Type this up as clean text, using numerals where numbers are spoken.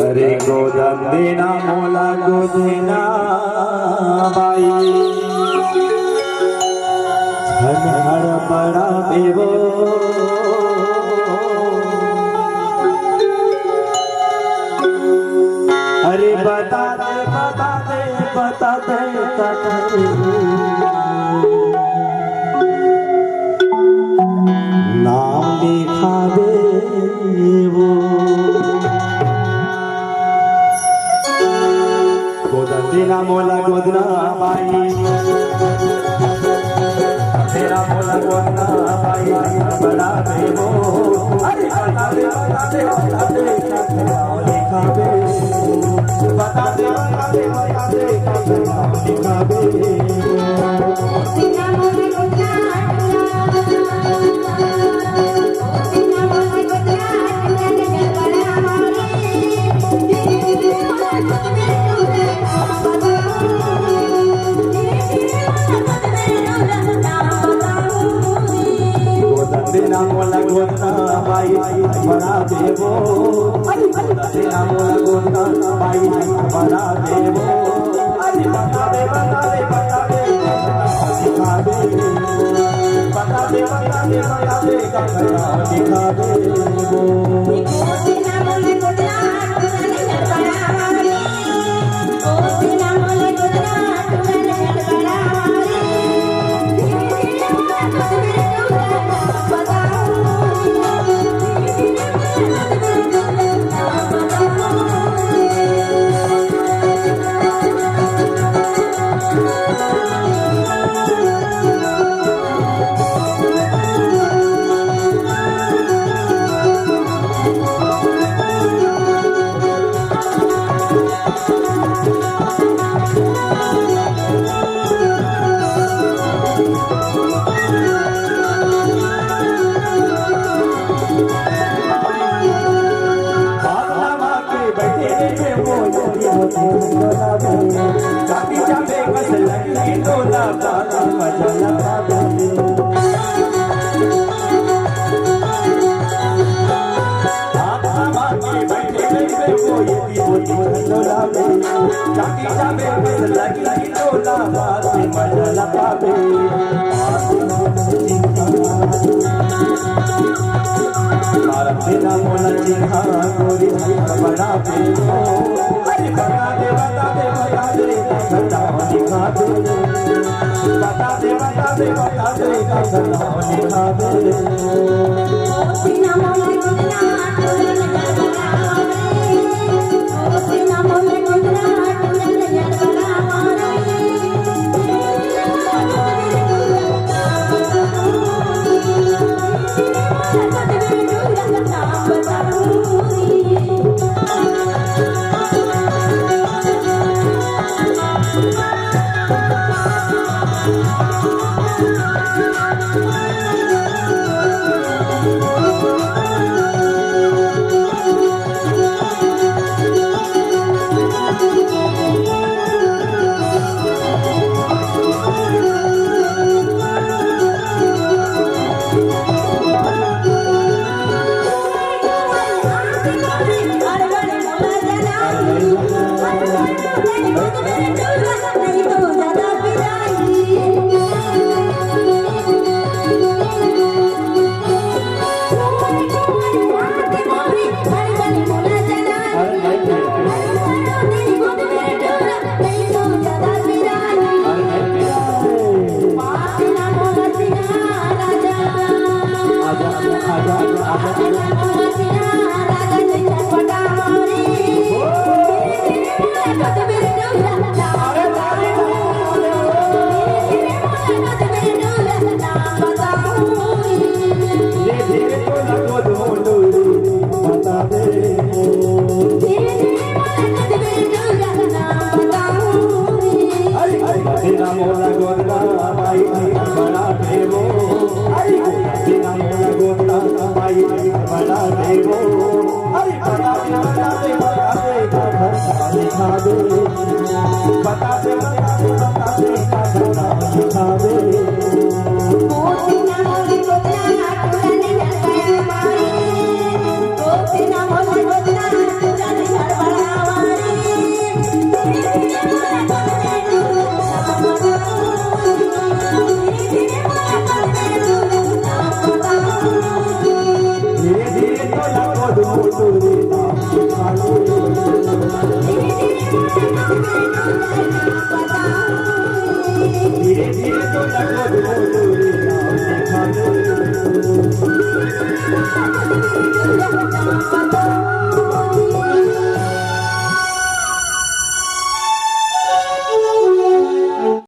अरे गोदंदिना मोला गोदिना by her बड़ा देवो अरे बता दे बता दे बता दे बता दे नाम लिखा दे वो गोदंदिना मोला गोदना बाई तेरा मोला गोदना बाई बड़ा देवो अरे बता दे बता दे बता दे नाम लिखा दे बता दे बता दे बता दे नाम लिखा दे गोदंदिना मोला गोदना बाई बड़ा देवो गोदंदिना मोला गोदना बाई बड़ा देवो अरे बता दे बता दे बता दे दिखा दे बता दे बता दे बता दे दिखा दे काटी जाबे बस लगी तोला बाला मजा लगा दे आत्मा के बैठे बैठे वो ये तोला बे काटी जाबे बस लगी तोला बाला मजा लगा दे गोदंदिना मोला चिन्हा गोरी बड़ा देवो अरे बता दे बता दे बता दे नाम लिखा दे बता दे बता दे बता दे नाम लिखा दे गोदंदिना मोला गोदना गोदंदिना मोला गोदना Bota